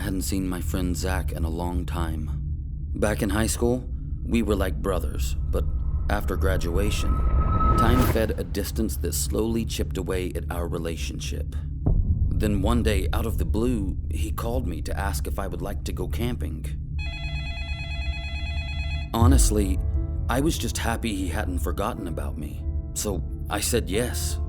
hadn't seen my friend Zach in a long time. Back in high school, we were like brothers, but after graduation, time fed a distance that slowly chipped away at our relationship. Then one day, out of the blue, he called me to ask if I would like to go camping. Honestly, I was just happy he hadn't forgotten about me, so I said yes.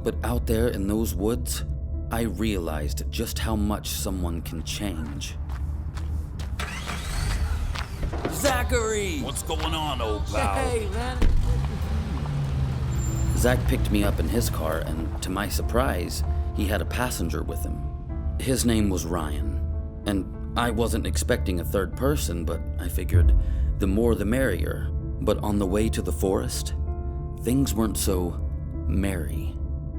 But out there in those woods, I realized just how much someone can change. Zachary! What's going on, old pal? Hey, man. Zach picked me up in his car, and to my surprise, he had a passenger with him. His name was Ryan, and I wasn't expecting a third person, but I figured the more the merrier. But on the way to the forest, things weren't so merry.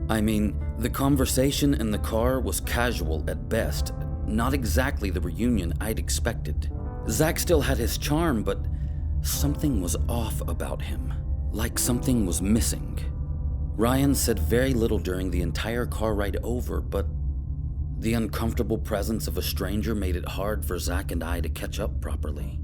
I mean, the conversation in the car was casual at best, not exactly the reunion I'd expected. Zach still had his charm, but something was off about him, like something was missing. Ryan said very little during the entire car ride over, but the uncomfortable presence of a stranger made it hard for Zach and I to catch up properly.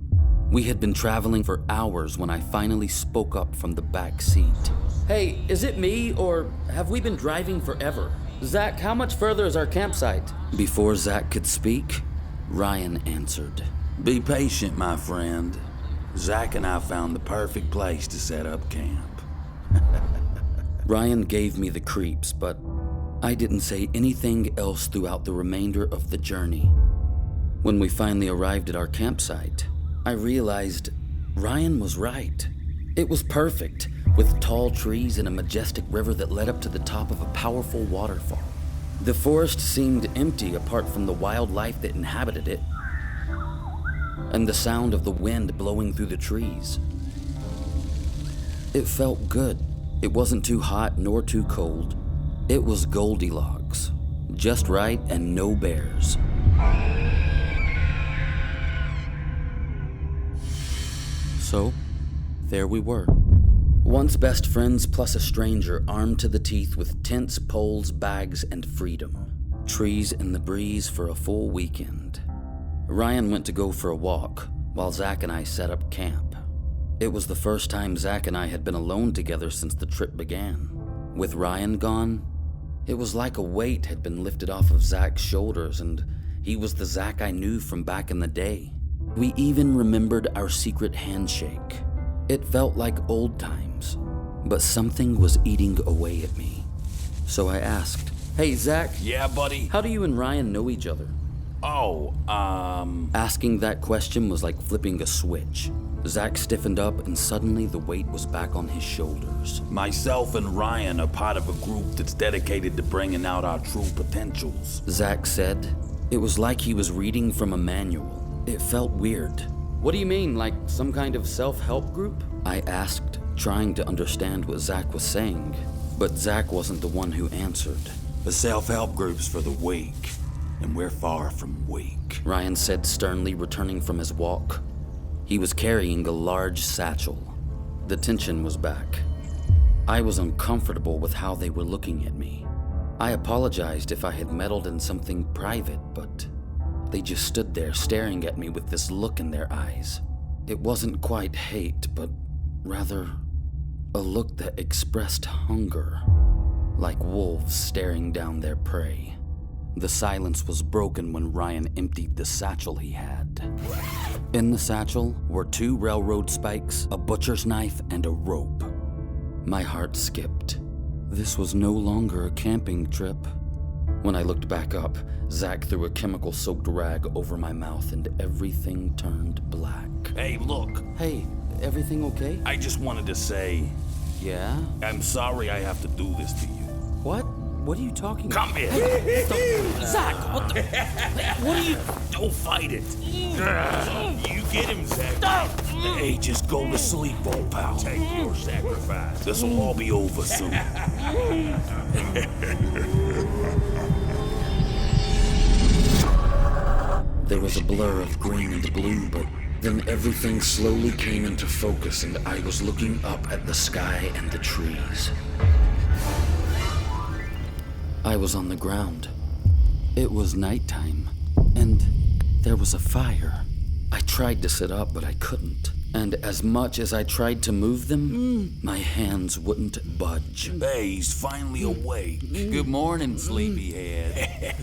We had been traveling for hours when I finally spoke up from the back seat. Hey, is it me, or have we been driving forever? Zach, how much further is our campsite? Before Zach could speak, Ryan answered. Be patient, my friend. Zach and I found the perfect place to set up camp. Ryan gave me the creeps, but I didn't say anything else throughout the remainder of the journey. When we finally arrived at our campsite, I realized Ryan was right. It was perfect, with tall trees and a majestic river that led up to the top of a powerful waterfall. The forest seemed empty apart from the wildlife that inhabited it, and the sound of the wind blowing through the trees. It felt good. It wasn't too hot nor too cold. It was Goldilocks, just right and no bears. So, there we were. Once best friends plus a stranger armed to the teeth with tents, poles, bags, and freedom. Trees in the breeze for a full weekend. Ryan went to go for a walk, while Zach and I set up camp. It was the first time Zach and I had been alone together since the trip began. With Ryan gone, it was like a weight had been lifted off of Zach's shoulders, and he was the Zach I knew from back in the day. We even remembered our secret handshake. It felt like old times, but something was eating away at me. So I asked, "Hey, Zach." Yeah, buddy? How do you and Ryan know each other? Asking that question was like flipping a switch. Zach stiffened up, and suddenly the weight was back on his shoulders. Myself and Ryan are part of a group that's dedicated to bringing out our true potentials. Zach said. It was like he was reading from a manual. It felt weird. What do you mean, like some kind of self-help group? I asked, trying to understand what Zach was saying, but Zach wasn't the one who answered. The self-help group's for the weak, and we're far from weak, Ryan said sternly, returning from his walk. He was carrying a large satchel. The tension was back. I was uncomfortable with how they were looking at me. I apologized if I had meddled in something private, but they just stood there staring at me with this look in their eyes. It wasn't quite hate, but rather a look that expressed hunger, like wolves staring down their prey. The silence was broken when Ryan emptied the satchel he had. In the satchel were 2 railroad spikes, a butcher's knife, and a rope. My heart skipped. This was no longer a camping trip. When I looked back up, Zach threw a chemical-soaked rag over my mouth and everything turned black. Hey, look. Hey, everything okay? I just wanted to say, Yeah? I'm sorry I have to do this to you. What? What are you talking Come about? here. Zach, what the? What are you? Don't fight it. You get him, Zach. Hey, just go to sleep, old pal. Take your sacrifice. This'll all be over soon. There was a blur of green and blue, but then everything slowly came into focus and I was looking up at the sky and the trees. I was on the ground. It was nighttime, and There was a fire. I tried to sit up, but I couldn't. And as much as I tried to move them, my hands wouldn't budge. Hey, he's finally awake. Good morning, sleepyhead.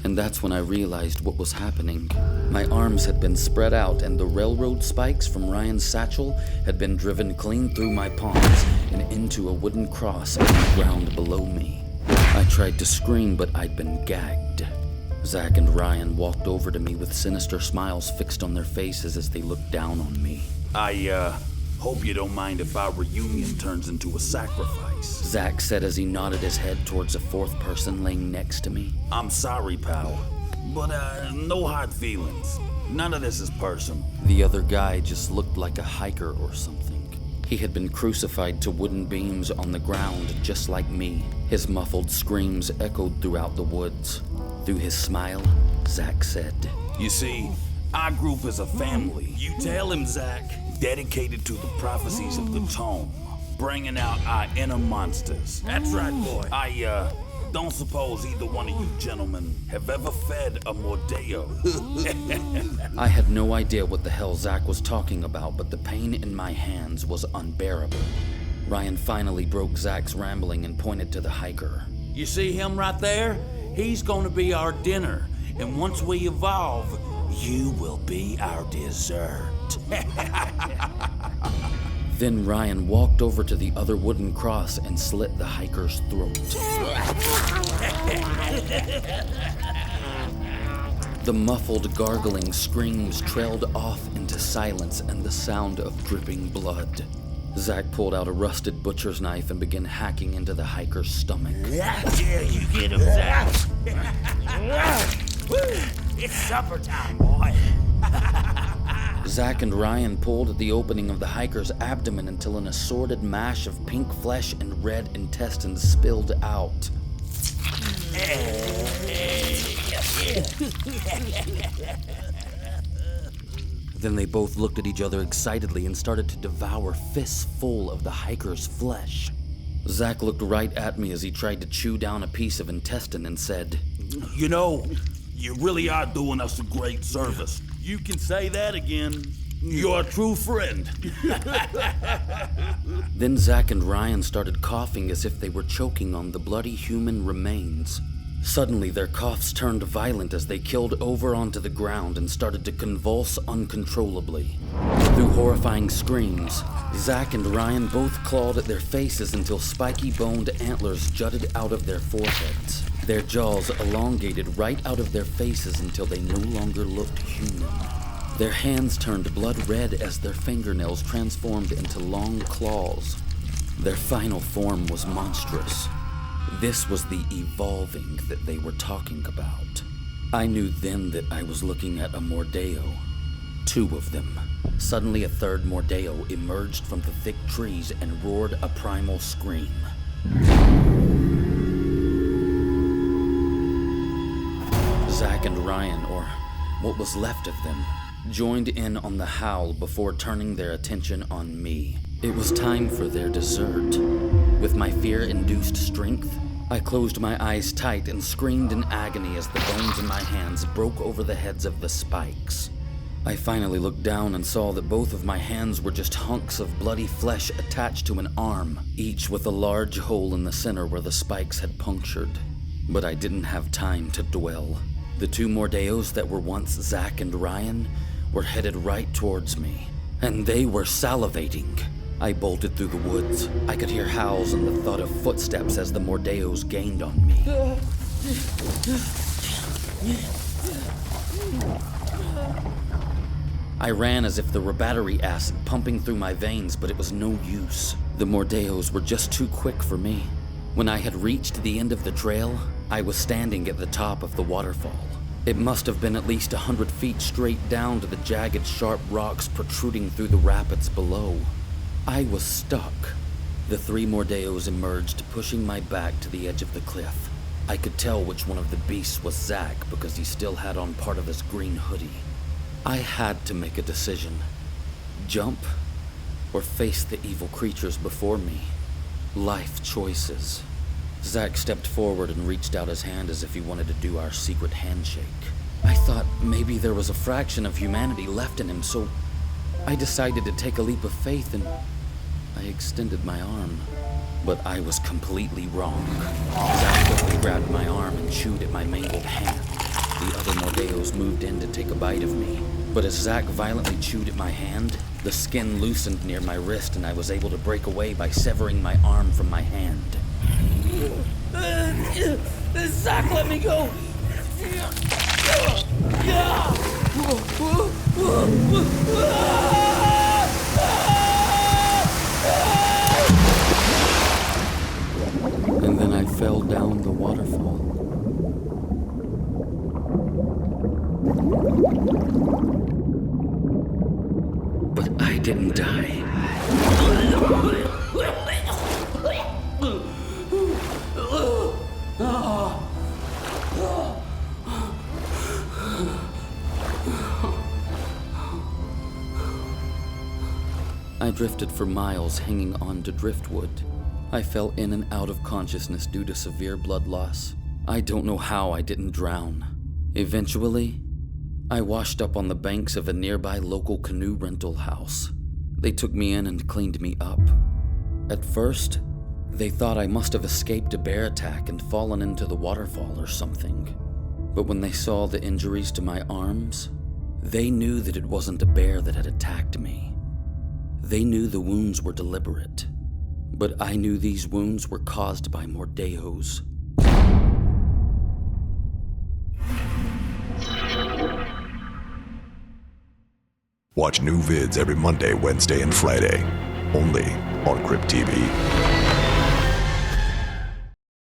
And that's when I realized what was happening. My arms had been spread out, and the railroad spikes from Ryan's satchel had been driven clean through my palms and into a wooden cross on the ground below me. I tried to scream, but I'd been gagged. Zach and Ryan walked over to me with sinister smiles fixed on their faces as they looked down on me. I, hope you don't mind if our reunion turns into a sacrifice. Zach said as he nodded his head towards a fourth person laying next to me. I'm sorry, pal. But, no hard feelings. None of this is personal. The other guy just looked like a hiker or something. He had been crucified to wooden beams on the ground just like me. His muffled screams echoed throughout the woods. Through his smile, Zach said, You see, our group is a family. You tell him, Zach. Dedicated to the prophecies of the tome, bringing out our inner monsters. That's right, boy. I, don't suppose either one of you gentlemen have ever fed a Mordeo. I had no idea what the hell Zach was talking about, but the pain in my hands was unbearable. Ryan finally broke Zach's rambling and pointed to the hiker. You see him right there? He's gonna be our dinner. And once we evolve, you will be our dessert. Then Ryan walked over to the other wooden cross and slit the hiker's throat. The muffled gargling screams trailed off into silence and the sound of dripping blood. Zach pulled out a rusted butcher's knife and began hacking into the hiker's stomach. Yeah, you get him, Zach. It's supper time, boy. Zach and Ryan pulled at the opening of the hiker's abdomen until an assorted mash of pink flesh and red intestines spilled out. Then they both looked at each other excitedly and started to devour fists full of the hiker's flesh. Zach looked right at me as he tried to chew down a piece of intestine and said, You know, you really are doing us a great service. You can say that again. You're a true friend. Then Zach and Ryan started coughing as if they were choking on the bloody human remains. Suddenly, their coughs turned violent as they keeled over onto the ground and started to convulse uncontrollably. Through horrifying screams, Zach and Ryan both clawed at their faces until spiky-boned antlers jutted out of their foreheads. Their jaws elongated right out of their faces until they no longer looked human. Their hands turned blood red as their fingernails transformed into long claws. Their final form was monstrous. This was the evolving that they were talking about. I knew then that I was looking at a Mordeo. 2 of them. Suddenly a third Mordeo emerged from the thick trees and roared a primal scream. Zach and Ryan, or what was left of them, joined in on the howl before turning their attention on me. It was time for their dessert. With my fear-induced strength, I closed my eyes tight and screamed in agony as the bones in my hands broke over the heads of the spikes. I finally looked down and saw that both of my hands were just hunks of bloody flesh attached to an arm, each with a large hole in the center where the spikes had punctured. But I didn't have time to dwell. The 2 Mordeos that were once Zach and Ryan were headed right towards me, and they were salivating. I bolted through the woods. I could hear howls and the thud of footsteps as the Mordeos gained on me. I ran as if there were battery acid pumping through my veins, but it was no use. The Mordeos were just too quick for me. When I had reached the end of the trail, I was standing at the top of the waterfall. It must have been at least 100 feet straight down to the jagged, sharp rocks protruding through the rapids below. I was stuck. The 3 Mordeos emerged, pushing my back to the edge of the cliff. I could tell which one of the beasts was Zach because he still had on part of his green hoodie. I had to make a decision. Jump or face the evil creatures before me. Life choices. Zach stepped forward and reached out his hand as if he wanted to do our secret handshake. I I thought maybe there was a fraction of humanity left in him, so I decided to take a leap of faith and I extended my arm. But I was completely wrong. Zach quickly grabbed my arm and chewed at my mangled hand. The other Mordeos moved in to take a bite of me. But as Zach violently chewed at my hand, the skin loosened near my wrist and I was able to break away by severing my arm from my hand. Zach, let me go! And then I fell down the waterfall. But I didn't die. I drifted for miles hanging on to driftwood. I fell in and out of consciousness due to severe blood loss. I don't know how I didn't drown. Eventually, I washed up on the banks of a nearby local canoe rental house. They took me in and cleaned me up. At first, they thought I must have escaped a bear attack and fallen into the waterfall or something. But when they saw the injuries to my arms, they knew that it wasn't a bear that had attacked me. They knew the wounds were deliberate, but I knew these wounds were caused by Mordeos. Watch new vids every Monday, Wednesday, and Friday, only on Crypt TV.